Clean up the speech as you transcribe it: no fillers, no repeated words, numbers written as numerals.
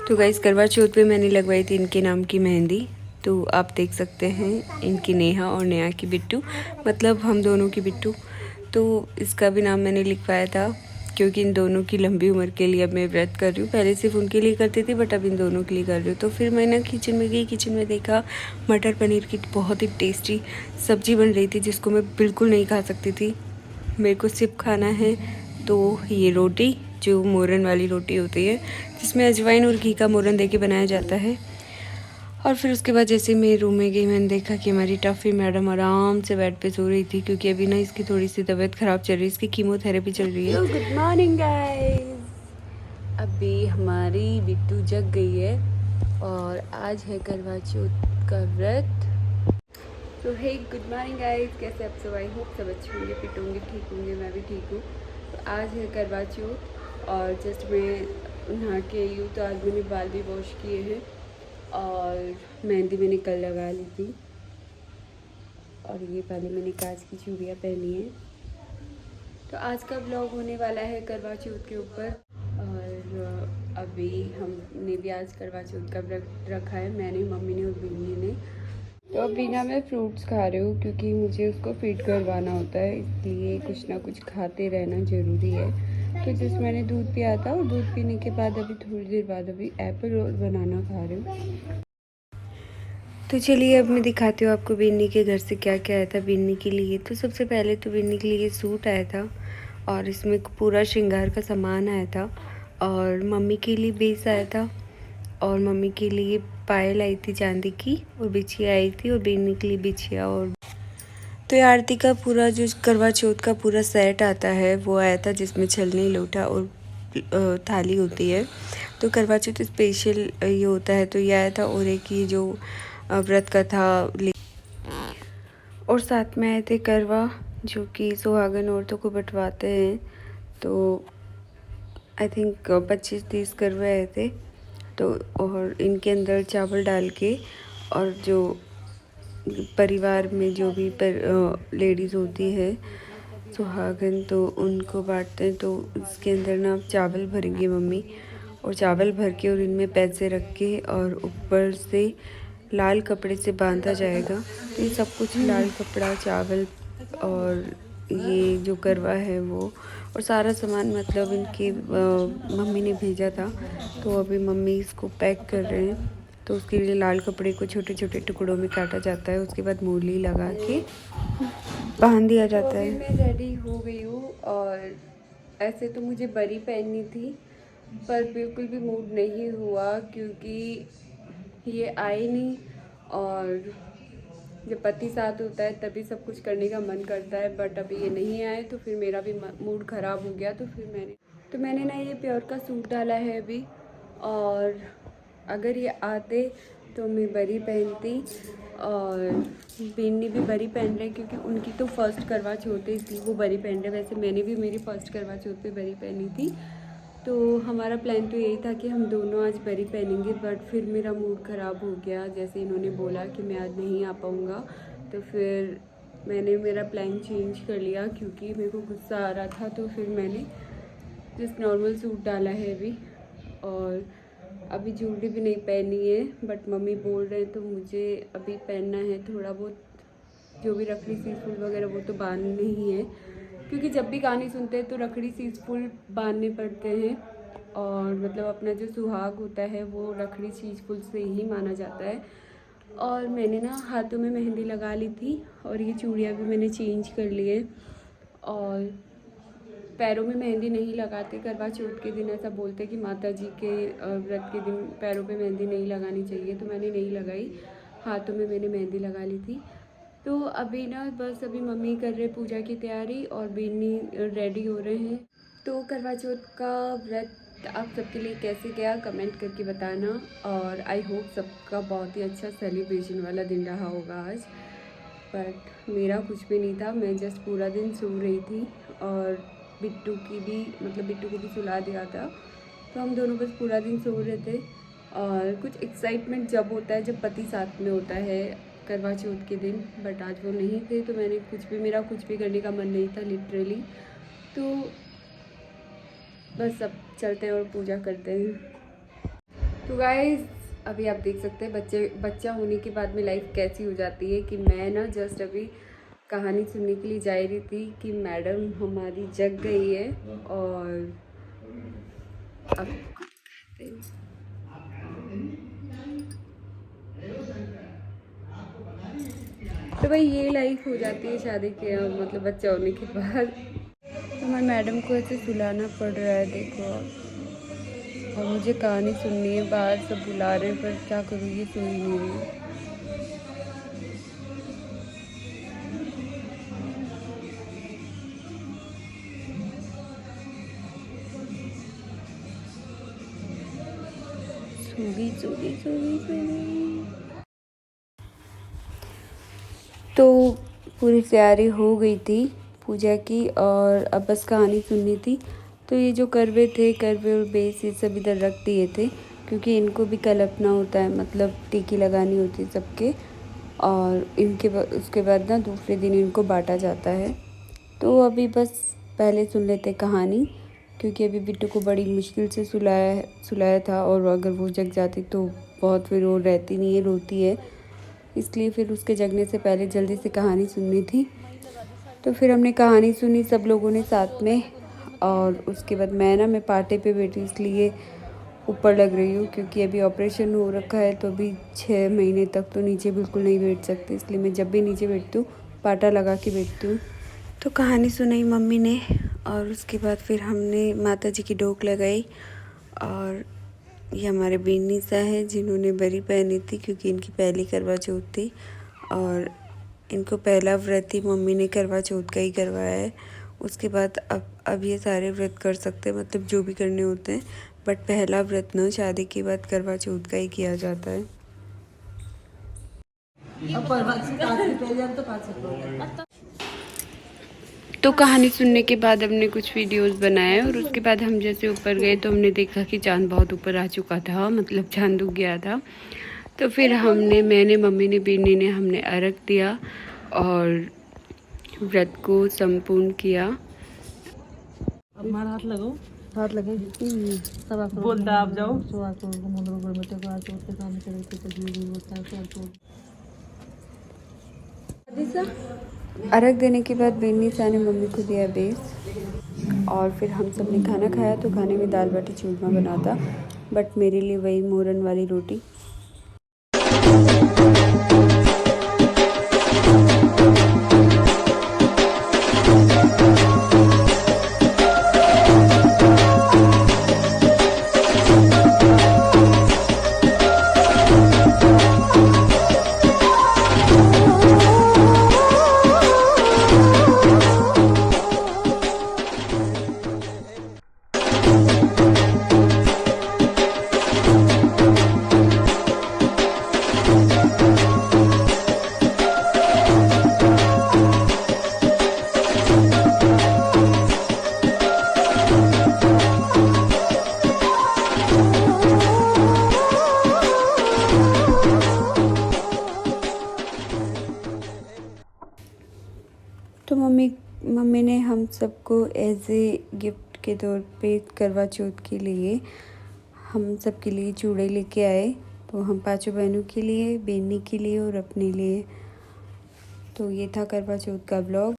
तो गाइस करवा चौथ पे मैंने लगवाई थी इनके नाम की मेहंदी। तो आप देख सकते हैं इनकी नेहा और नेहा की बिट्टू, मतलब हम दोनों की बिट्टू। तो इसका भी नाम मैंने लिखवाया था क्योंकि इन दोनों की लंबी उम्र के लिए अब मैं व्रत कर रही हूँ। पहले सिर्फ उनके लिए करती थी बट अब इन दोनों के लिए कर रही हूँ। तो फिर मैंने किचन में गई, किचन में देखा मटर पनीर की बहुत ही टेस्टी सब्ज़ी बन रही थी जिसको मैं बिल्कुल नहीं खा सकती थी। मेरे को सिर्फ खाना है तो ये रोटी, जो मोरन वाली रोटी होती है जिसमें अजवाइन और घी का मोरन देके बनाया जाता है। और फिर उसके बाद जैसे मैं रूम में गई मैंने देखा कि हमारी टफ़ी मैडम आराम से बेड पे सो रही थी क्योंकि अभी ना इसकी थोड़ी सी तबीयत ख़राब चल रही है, इसकी कीमोथेरेपी चल रही है। गुड मॉर्निंग गाइस, अभी हमारी बिट्टू जग गई है और आज है करवा चौथ का व्रत। तो हे गुड मॉर्निंग गाइस, कैसे आप सब? आई होप सब अच्छे होंगे, फिट होंगे, ठीक होंगे। मैं भी ठीक हूँ। तो आज है करवा चौथ और जस्ट मैं नहा के आई हूँ। तो आज मैंने बाल भी वॉश किए हैं और मेहंदी मैंने कल लगा ली थी। और ये वाली मैंने कांच की चूड़ियाँ पहनी हैं। तो आज का ब्लॉग होने वाला है करवा चौथ के ऊपर। और अभी हमने भी आज करवा चौथ का व्रत रखा है, मैंने, मम्मी ने और बीनी ने। तो अभी ना मैं फ्रूट्स खा रही हूँ क्योंकि मुझे उसको फीड करवाना होता है, इसलिए कुछ ना कुछ खाते रहना ज़रूरी है। तो जिस मैंने दूध पिया था और दूध पीने के बाद अभी थोड़ी देर बाद अभी एप्पल और बनाना खा रही हूँ। तो चलिए अब मैं दिखाती हूँ आपको बिन्नी के घर से क्या क्या आया था बिन्नी के लिए। तो सबसे पहले तो बिन्नी के लिए सूट आया था और इसमें पूरा श्रृंगार का सामान आया था। और मम्मी के लिए बेस आया था और मम्मी के लिए पायल आई थी चांदी की और बिछिया आई थी और बिन्नी के लिए बिछिया। और तो ये आरती का पूरा जो करवा चौथ का पूरा सेट आता है वो आया था जिसमें छलनी, लोटा और थाली होती है। तो करवा चौथ स्पेशल ये होता है तो ये आया था। और एक ये जो व्रत का था और साथ में आए थे करवा जो कि सुहागन औरतों को बंटवाते हैं। तो आई थिंक 25-30 करवे आए थे। तो और इनके अंदर चावल डाल के और जो परिवार में जो भी लेडीज़ होती है सुहागन तो उनको बांटते हैं। तो इसके अंदर ना चावल भरेंगे मम्मी और चावल भर के और इनमें पैसे रख के और ऊपर से लाल कपड़े से बांधा जाएगा। तो ये सब कुछ लाल कपड़ा, चावल और ये जो करवा है वो और सारा सामान मतलब इनके मम्मी ने भेजा था। तो अभी मम्मी इसको पैक कर रहे हैं। तो उसके लिए लाल कपड़े को छोटे छोटे टुकड़ों में काटा जाता है, उसके बाद मूली लगा के बांध दिया जाता है। मैं रेडी हो गई हूँ और ऐसे तो मुझे बरी पहननी थी पर बिल्कुल भी मूड नहीं हुआ क्योंकि ये आई नहीं। और जब पति साथ होता है तभी सब कुछ करने का मन करता है, बट अभी ये नहीं आए तो फिर मेरा भी मूड ख़राब हो गया। तो फिर मैंने ना ये प्योर का सूट डाला है अभी। और अगर ये आते तो मैं बरी पहनती और बिन्नी भी बरी पहन रहे क्योंकि उनकी तो फर्स्ट करवा चौथ है इसलिए वो बरी पहन रहे। वैसे मैंने भी मेरी फर्स्ट करवा चौथ पे बरी पहनी थी। तो हमारा प्लान तो यही था कि हम दोनों आज बरी पहनेंगे, बट फिर मेरा मूड ख़राब हो गया जैसे इन्होंने बोला कि मैं आज नहीं आ पाऊँगा। तो फिर मैंने मेरा प्लान चेंज कर लिया क्योंकि मेरे को गुस्सा आ रहा था। तो फिर मैंने जिस नॉर्मल सूट डाला है अभी और अभी ज्वेलरी भी नहीं पहनी है, बट मम्मी बोल रहे हैं तो मुझे अभी पहनना है। थोड़ा बहुत जो भी रखड़ी सीज फूल वगैरह वो तो बांधने ही है क्योंकि जब भी गाने सुनते हैं तो रखड़ी सीज फूल बांधने पड़ते हैं। और मतलब अपना जो सुहाग होता है वो रखड़ी सीज फूल से ही माना जाता है। और मैंने ना हाथों में मेहंदी लगा ली थी और ये चूड़ियाँ भी मैंने चेंज कर ली है। और पैरों में मेहंदी नहीं लगाते करवा चौथ के दिन, ऐसा बोलते हैं कि माता जी के व्रत के दिन पैरों पे मेहंदी नहीं लगानी चाहिए। तो मैंने नहीं लगाई, हाथों में मैंने मेहंदी लगा ली थी। तो अभी ना बस अभी मम्मी कर रहे पूजा की तैयारी और बीनी रेडी हो रहे हैं। तो करवा चौथ का व्रत आप सबके लिए कैसे गया कमेंट करके बताना। और आई होप सबका बहुत ही अच्छा सेलिब्रेशन वाला दिन रहा होगा आज। बट मेरा कुछ भी नहीं था, मैं जस्ट पूरा दिन सो रही थी और बिट्टू की भी मतलब बिट्टू को भी सुला दिया था। तो हम दोनों बस पूरा दिन सो रहे थे। और कुछ एक्साइटमेंट जब होता है जब पति साथ में होता है करवा चौथ के दिन, बट आज वो नहीं थे तो मेरा कुछ भी करने का मन नहीं था लिटरली। तो बस अब चलते हैं और पूजा करते हैं। तो गाइस अभी आप देख सकते हैं बच्चा होने के बाद में लाइफ कैसी हो जाती है कि मैं ना जस्ट अभी कहानी सुनने के लिए जा रही थी कि मैडम हमारी जग गई है और अब तो भाई ये लाइफ हो जाती है शादी के मतलब बच्चा होने के बाद। तो हमारी मैडम को ऐसे सुलाना पड़ रहा है देखो, और मुझे कहानी सुननी है, बाहर सब बुला रहे हैं पर क्या करूँ, ये सुन ही नहीं रही। सूगी सूगी सूगी सूगी। तो पूरी तैयारी हो गई थी पूजा की और अब बस कहानी सुननी थी। तो ये जो करवे और बेस ये सब इधर रख दिए थे क्योंकि इनको भी कलपना होता है, मतलब टिकी लगानी होती है सबके, और उसके बाद ना दूसरे दिन इनको बांटा जाता है। तो अभी बस पहले सुन लेते कहानी, क्योंकि अभी बिट्टू को बड़ी मुश्किल से सुलाया था, और अगर वो जग जाती तो बहुत फिर वो रहती नहीं है, रोती है, इसलिए फिर उसके जगने से पहले जल्दी से कहानी सुननी थी। तो फिर हमने कहानी सुनी सब लोगों ने साथ में, और उसके बाद मैं पाटे पे बैठी इसलिए ऊपर लग रही हूँ, क्योंकि अभी ऑपरेशन हो रखा है तो अभी 6 महीने तक तो नीचे बिल्कुल नहीं बैठ सकती, इसलिए मैं जब भी नीचे बैठती हूँ पाटा लगा के बैठती हूँ। तो कहानी सुनाई मम्मी ने, और उसके बाद फिर हमने माता जी की डोक लगाई। और ये हमारे बीनी सा है जिन्होंने बरी पहनी थी क्योंकि इनकी पहली करवा चौथ थी, और इनको पहला व्रत ही मम्मी ने करवा चौथ का ही करवाया है। उसके बाद अब ये सारे व्रत कर सकते हैं, मतलब जो भी करने होते हैं, बट पहला व्रत ना शादी के बाद करवा चौथ का ही किया जाता है। तो कहानी सुनने के बाद हमने कुछ वीडियोस बनाए, और उसके बाद हम जैसे ऊपर गए तो हमने देखा कि चांद बहुत ऊपर आ चुका था, मतलब चांद उग गया था। तो फिर मैंने मम्मी ने बीनी ने हमने अर्घ दिया और व्रत को संपूर्ण किया। अब मार हाथ लगाओ, हाथ लगे सब आप बोलता आप जाओ अर्घ देने के बाद बेनी सा ने मम्मी को दिया बेस, और फिर हम सब ने खाना खाया। तो खाने में दाल बाटी चूरमा बना था, बट मेरे लिए वही मोरन वाली रोटी। तो मम्मी ने हम सबको एज ए गिफ्ट के तौर पे करवा चौथ के लिए हम सब के लिए चूड़े लेके आए। तो हम पांचों बहनों के लिए, बेनी के लिए और अपने लिए। तो ये था करवा चौथ का ब्लॉग।